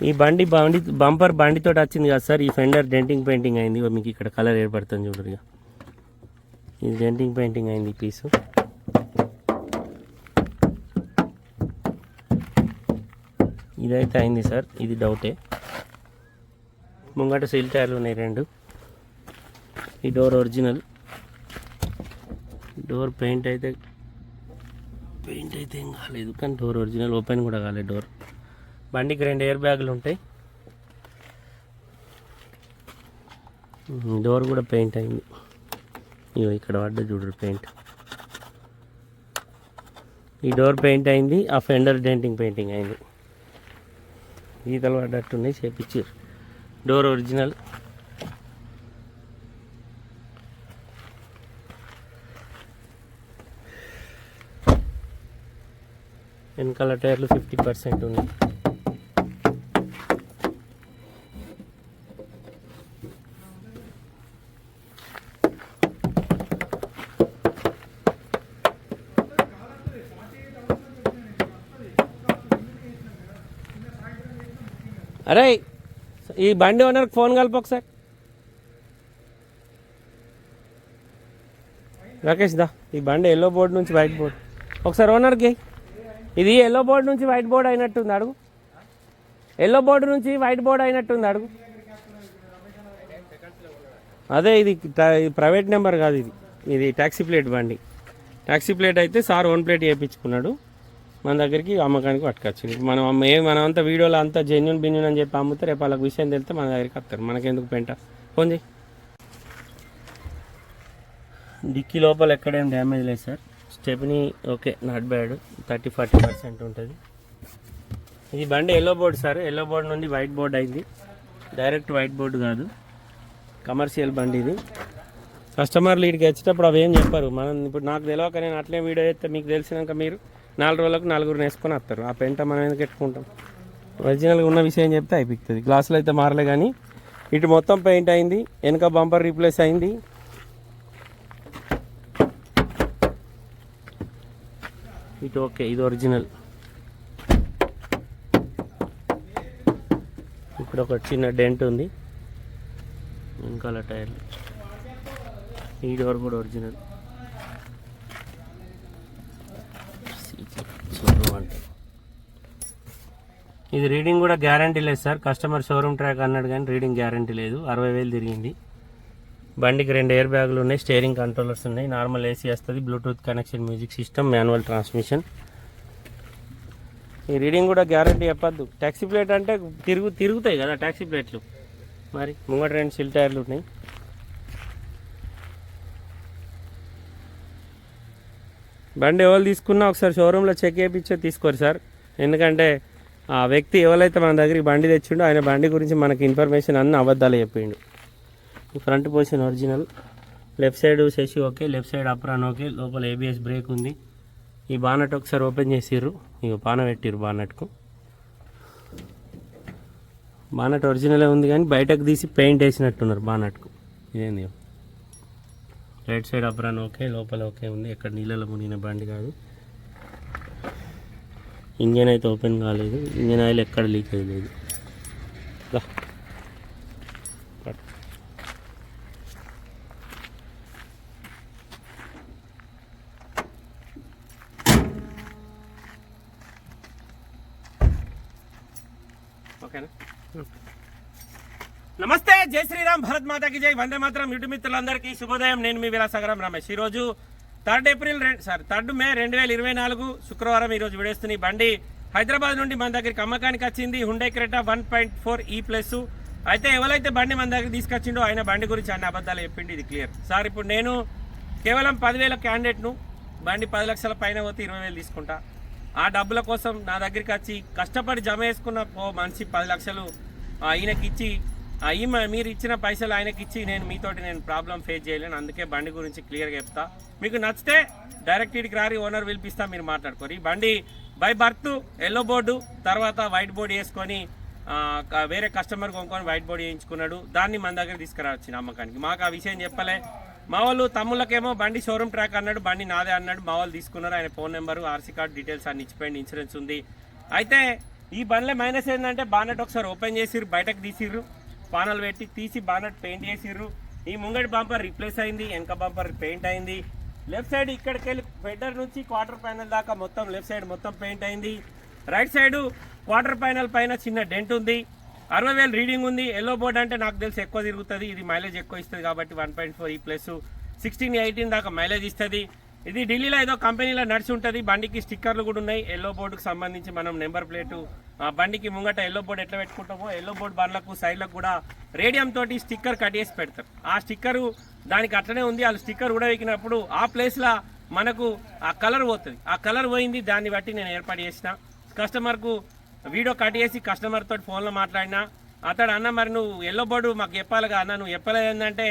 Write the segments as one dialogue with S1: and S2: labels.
S1: ఈ బండి బంపర్ బండితో వచ్చింది కదా సార్. ఈ ఫెండర్ డెంటింగ్ పెయింటింగ్ అయింది. మీకు ఇక్కడ కలర్ ఏర్పడుతుంది చూడరు. ఇక ఇది డెంటింగ్ పెయింటింగ్ అయింది ఈ పీసు. ఇదైతే అయింది సార్, ఇది డౌటే. ముంగట సీల్ టైర్లు ఉన్నాయి 2. ఈ డోర్ ఒరిజినల్. డోర్ పెయింట్ అయితే ఏం కాలేదు, కానీ డోర్ ఒరిజినల్. ఓపెన్ కూడా కాలేదు డోర్. బండికి 2 ఎయిర్ బ్యాగులు ఉంటాయి. డోర్ కూడా పెయింట్ అయింది. ఇగో ఇక్కడ పడ్డ చూడరు పెయింట్. ఈ డోర్ పెయింట్ అయింది. ఆ ఫెండర్ డెంటింగ్ పెయింటింగ్ అయింది. గీతలు పడ్డట్టున్నాయి, చేపించారు. Door original. వెనకాల టైర్లు 50% ఉన్నాయి. అరే ఈ బండి ఓనర్కి ఫోన్ కలిపి ఒకసారి. రాకేష్ దా, ఈ బండి ఎల్లో బోర్డు నుంచి వైట్ బోర్డు ఒకసారి ఓనర్కి. ఇది ఎల్లో బోర్డు నుంచి వైట్ బోర్డు అయినట్టుంది, అడుగు. ఎల్లో బోర్డు నుంచి వైట్ బోర్డు అయినట్టుంది, అడుగు. అదే ఇది ప్రైవేట్ నెంబర్ కాదు, ఇది ట్యాక్సీ ప్లేట్ బండి. ట్యాక్సీ ప్లేట్ అయితే సార్ ఓన్ ప్లేట్ వేయించుకున్నాడు, మన దగ్గరికి అమ్మకానికి పట్టుకొచ్చింది. మనమంతా వీడియోలో అంతా జెన్యున్ అని చెప్పి అమ్ముతారు. రేపు వాళ్ళకి విషయం తెలిస్తే మన దగ్గరికి వస్తారు. మనకెందుకు పెంట. ఫోన్ చేయి. డిక్కీ లోపల ఎక్కడేం డ్యామేజ్ లేదు sir. Stepney okay, not bad. 30-40% ఉంటుంది. ఇది బండి yellow board sir. Yellow board నుండి వైట్ బోర్డు అయింది. డైరెక్ట్ వైట్ బోర్డు కాదు, కమర్షియల్ బండి ఇది. కస్టమర్లు వీడికి వచ్చేటప్పుడు అవి ఏం చెప్పారు. మనం ఇప్పుడు నాకు తెలియక నేను అట్లే వీడియో చేస్తే మీకు తెలిసినాక మీరు 4 రోజులకు 4 వేసుకొని వస్తారు. ఆ పెంట మనం ఎందుకు పెట్టుకుంటాం. ఒరిజినల్గా ఉన్న విషయం చెప్తే అయిపోతుంది. గ్లాసులు అయితే మారలే, కానీ ఇటు మొత్తం పెయింట్ అయింది. వెనక బంపర్ రీప్లేస్ అయింది. ఇటు ఓకే, ఇది ఒరిజినల్. ఇక్కడ ఒక చిన్న డెంట్ ఉంది. వెనకాల టైర్లు. ఈ డోర్ కూడా ఒరిజినల్. ఇది రీడింగ్ కూడా గ్యారంటీ లేదు సార్. కస్టమర్ షోరూమ్ ట్రాక్ అన్నాడు కానీ రీడింగ్ గ్యారంటీ లేదు. 60,000 తిరిగింది. బండికి 2 ఎయిర్ బ్యాగులు ఉన్నాయి. స్టీరింగ్ కంట్రోలర్స్ ఉన్నాయి. నార్మల్ ఏసీ వస్తుంది. Bluetooth connection, music system, manual transmission. ఈ రీడింగ్ కూడా గ్యారంటీ చెప్పద్దు. ట్యాక్సీ ప్లేట్ అంటే తిరుగుతాయి కదా ట్యాక్సీ ప్లేట్లు. మరి ముంగట 2 సిల్ టైర్లు ఉన్నాయి. బండి ఎవరు తీసుకున్నా ఒకసారి షోరూంలో చెక్ చేయించే తీసుకోరు సార్. ఎందుకంటే ఆ వ్యక్తి ఎవరైతే మన దగ్గరికి బండి తెచ్చిండో ఆయన బండి గురించి మనకి ఇన్ఫర్మేషన్ అన్నీ అబద్ధాలు చెప్పిండు. Front position original. Left side Shashi okay, left side apron okay. లోపల ABS బ్రేక్ ఉంది. ఈ బానట్ ఒకసారి ఓపెన్ చేసిర్రు. ఇక పాన పెట్టిర్రు బానట్కు. బానట్ ఒరిజినలే ఉంది కానీ బయటకు తీసి పెయింట్ వేసినట్టున్నారు బానట్కు. ఇదేంది రైట్ సైడ్ అప్రాన్ ఓకే, లోపల ఓకే ఉంది. ఎక్కడ నీళ్ళలో మునిగిన బండి కాదు. ఇంజన్ అయితే ఓపెన్ కాలేదు. ఇంజన్ ఆయిల్ ఎక్కడ లీక్ అయ్యలేదు. ఓకేనా. నమస్తే, జై శ్రీరామ్, భరత్ మాతాకి జై, వందే మాత్రం. యూట్యూబ్ మిత్రులందరికీ శుభోదయం. నేను మీ విలాసగరం రమేష్. ఈరోజు 3 మే 2024 శుక్రవారం. ఈరోజు విడేస్తున్న బండి హైదరాబాద్ నుండి మన దగ్గరికి అమ్మకానికి వచ్చింది. Hyundai Creta 1.4E+. అయితే ఎవరైతే బండి మన దగ్గర తీసుకొచ్చిండో ఆయన బండి గురించి అన్ని అబద్ధాలు చెప్పిండి. ఇది క్లియర్ సార్. ఇప్పుడు నేను కేవలం 10,000 క్యాండిడేట్ను. బండి 10 లక్షల పైన పోతే 20,000 తీసుకుంటా. ఆ డబ్బుల కోసం నా దగ్గరికి వచ్చి కష్టపడి జమ చేసుకున్న మనిషి 10 లక్షలు ఆయనకి ఇచ్చి, మీరు ఇచ్చిన పైసలు ఆయనకి ఇచ్చి నేను ప్రాబ్లం ఫేస్ చేయలేను. అందుకే బండి గురించి క్లియర్గా చెప్తా. మీకు నచ్చితే డైరెక్ట్ ఇడికి రారి, ఓనర్ పిలిపిస్తా, మీరు మాట్లాడుకోరు. ఈ బండి బై బర్త్ ఎల్లో బోర్డు, తర్వాత వైట్ బోర్డు వేసుకొని వేరే కస్టమర్ కొనుక్కొని వైట్ బోర్డు వేయించుకున్నాడు. దాన్ని మన దగ్గర తీసుకురావచ్చిన అమ్మకానికి. మాకు ఆ విషయం చెప్పలే. మా వాళ్ళు తమ్ముళ్ళకేమో బండి షోరూమ్ ట్రాక్ అన్నాడు, బండి నాదే అన్నాడు. మా వాళ్ళు తీసుకున్నారు. ఆయన phone number, RC card details అన్ని ఇచ్చిపోయింది. ఇన్సూరెన్స్ ఉంది. అయితే ఈ బండ్లే మైనస్ ఏంటంటే బానెట్ ఒకసారి ఓపెన్ చేసిర్రు, బయటకు తీసిర్రు, పానల్ పెట్టి తీసి బానెట్ పెయింట్ చేసిర్రు. ఈ ముంగడి బంపర్ రిప్లేస్ అయింది, వెనక బంపర్ పెయింట్ అయింది. లెఫ్ట్ సైడ్ ఇక్కడికి వెళ్ళి ఫెడర్ నుంచి క్వార్టర్ ప్యానల్ దాకా మొత్తం లెఫ్ట్ సైడ్ మొత్తం పెయింట్ అయింది. రైట్ సైడ్ క్వార్టర్ ప్యానల్ పైన చిన్న డెంట్ ఉంది. 60,000 రీడింగ్ ఉంది. ఎల్లో బోర్డ్ అంటే నాకు తెలిసి ఎక్కువ తిరుగుతుంది, ఇది మైలేజ్ ఎక్కువ ఇస్తుంది కాబట్టి 1.4 ఈ ప్లస్ 16-18 దాకా మైలేజ్ ఇస్తుంది. ఇది ఢిల్లీలో ఏదో కంపెనీలో నడిచి ఉంటుంది. బండికి స్టిక్కర్లు కూడా ఉన్నాయి ఎల్లో బోర్డుకు సంబంధించి. మనం నెంబర్ ప్లేటు బండికి ముంగట ఎల్లో బోర్డు ఎట్లా పెట్టుకుంటామో ఎల్లో బోర్డు బండ్లకు సైడ్లకు కూడా రేడియం తోటి స్టిక్కర్ కట్ చేసి పెడతారు. ఆ స్టిక్కరు దానికి అట్లనే ఉంది. వాళ్ళు స్టిక్కర్ కూడా వేకినప్పుడు ఆ ప్లేస్లో మనకు ఆ కలర్ పోతుంది. ఆ కలర్ పోయింది, దాన్ని బట్టి నేను ఏర్పాటు చేసిన. కస్టమర్కు వీడియో కట్ చేసి కస్టమర్ తోటి ఫోన్లో మాట్లాడినా. అతడు అన్న మరి నువ్వు ఎల్లో బోర్డు మాకు చెప్పాలిగా అన్న, నువ్వు చెప్పలేదు ఏంటంటే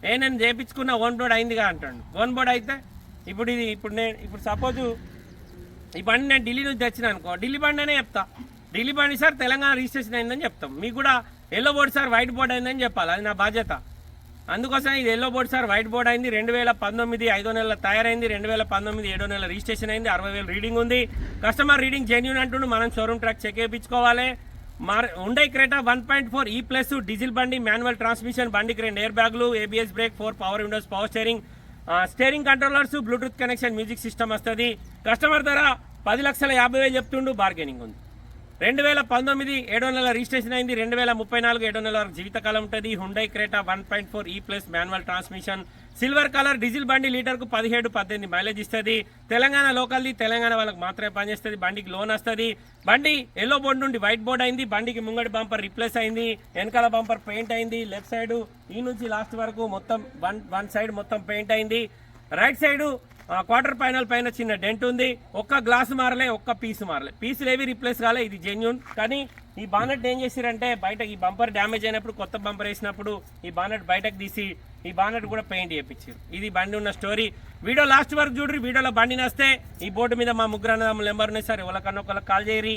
S1: నేను చేయించుకున్న ఓన్ బోర్డు అయిందిగా అంటాడు. ఓన్ బోర్డు అయితే ఇప్పుడు సపోజు ఈ బండి నేను ఢిల్లీ నుంచి తెచ్చిన అనుకో, ఢిల్లీ బండి అనే చెప్తా. ఢిల్లీ బండి సార్ తెలంగాణ రిజిస్ట్రేషన్ అయిందని చెప్తాం. మీకు కూడా yellow board sir white board అయిందని చెప్పాలి, అది నా బాధ్యత. అందుకోసం ఇది yellow board sir white board అయింది. 2019 5వ నెలలో తయారైంది. 2019 7వ నెల రిజిస్ట్రేషన్ అయింది. 60,000 రీడింగ్ ఉంది. కస్టమర్ రీడింగ్ జెన్యూన్ అంటుండు. మనం షోరూమ్ ట్రాక్ చెక్ చేయించుకోవాలి. హుండై క్రెటా 1.4 ఈ ప్లస్ డీజిల్ బండి, మాన్యువల్ ట్రాన్స్మిషన్, బండికి 2 ఎయిర్ బ్యాగులు, ABS break, 4 power Windows, power steering controllers, Bluetooth connection, music system వస్తుంది. కస్టమర్ ధర 10,50,000 చెప్తుండు, బార్గెనింగ్ ఉంది. 2019 7వ నెల రిజిస్ట్రేషన్ అయింది. 2034 7వ నెల వరకు జీవితకాలం ఉంటుంది. హుండై క్రెటా 1.4 ఈ plus manual transmission, silver colour diesel బండి, లీటర్కు 17-18 మైలేజ్ ఇస్తుంది. తెలంగాణ లోకల్ది, తెలంగాణ వాళ్ళకి మాత్రమే పనిచేస్తుంది. బండికి లోన్ వస్తుంది. బండి ఎల్లో బోర్డు నుండి వైట్ బోర్డు అయింది. బండికి ముంగడి బంపర్ రిప్లేస్ అయింది, వెనకాల బంపర్ పెయింట్ అయింది. లెఫ్ట్ సైడ్ ఈ నుంచి లాస్ట్ వరకు మొత్తం వన్ సైడ్ మొత్తం పెయింట్ అయింది. రైట్ సైడ్ క్వార్టర్ ప్యానల్ పైన చిన్న డెంట్ ఉంది. ఒక్క గ్లాస్ మారలే, ఒక్క పీస్ మారలే. పీసులు ఏవి రిప్లేస్ కాలే, ఇది జెన్యూన్. కానీ ఈ బానెట్ ఏం చేసిరంటే బయట ఈ బంపర్ డ్యామేజ్ అయినప్పుడు కొత్త బంపర్ వేసినప్పుడు ఈ బానెట్ బయటకు తీసి ఈ బానెట్ కూడా పెయింట్ చేయించారు. ఇది బండి ఉన్న స్టోరీ. వీడియో లాస్ట్ వరకు చూడ్రి. వీడియోలో బండి నస్తే ఈ బోర్డు మీద మా ముగ్గురు అన్నదమ్ముల నెంబర్ ఉన్నాయి సార్, ఎవరికన్నా ఒకళ్ళకి కాల్ చేయరి.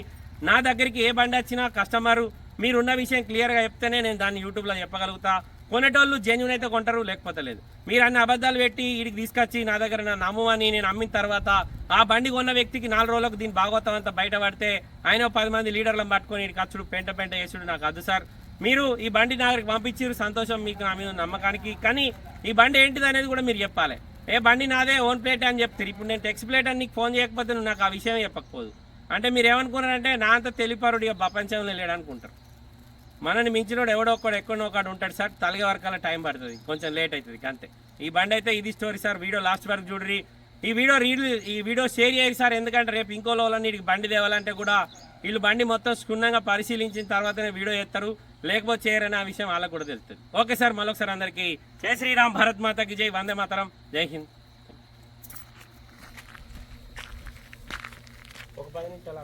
S1: నా దగ్గరికి ఏ బండి వచ్చినా కస్టమరు మీరున్న విషయం క్లియర్గా చెప్తేనే నేను దాన్ని యూట్యూబ్లో చెప్పగలుగుతా. కొనేటోళ్ళు జెన్యూన్ అయితే కొంటారు, లేకపోతే లేదు. మీరు అన్ని అబద్ధాలు పెట్టి వీడికి తీసుకొచ్చి నా దగ్గర నా నమ్మని నేను అమ్మిన తర్వాత ఆ బండి కొన్న వ్యక్తికి 4 రోజులకు దీని భాగవతం అంతా బయటపడితే ఆయన 10 మంది లీడర్లను పట్టుకొని వీడికి ఖర్చుడు పెంట చేసుడు నాకు వద్దు సార్. మీరు ఈ బండి నా దగ్గరికి పంపించారు, సంతోషం, మీకు నా మీద నమ్మకానికి. కానీ ఈ బండి ఏంటిది అనేది కూడా మీరు చెప్పాలి. ఏ బండి నాదే ఓన్ ప్లేట్ అని చెప్తారు. ఇప్పుడు నేను టెక్స్ ప్లేట్ అని నీకు ఫోన్ చేయకపోతే నువ్వు నాకు ఆ విషయం చెప్పకపోదు. అంటే మీరు ఏమనుకున్నారంటే నా అంత తెలిపరుడు ఇక ప్రపంచంలో లేడనుకుంటారు. మనని మించినోడు ఎవడో ఒకడు ఎక్కడో ఒకడు ఉంటాడు సార్. తలగే వరకల్లా టైం పడుతుంది, కొంచెం లేట్ అవుతుంది అంతే. ఈ బండి అయితే ఇది స్టోరీ సార్. వీడియో లాస్ట్ వరకు చూడరి. ఈ వీడియో షేర్ చేయాలి సార్. ఎందుకంటే రేపు ఇంకో లోలని వీడికి బండి తేవాలంటే కూడా వీళ్ళు బండి మొత్తం క్షుణ్ణంగా పరిశీలించిన తర్వాతనే వీడియో చేస్తారు, లేకపోతే చేయరని ఆ విషయం వాళ్ళకు కూడా తెలుస్తుంది. ఓకే సార్, మళ్ళొకసారి అందరికీ జై శ్రీరామ్, భారత్ మాతకి జై, వందే మాతరం, జై హింద్. ఒక 10 నిమిషాలు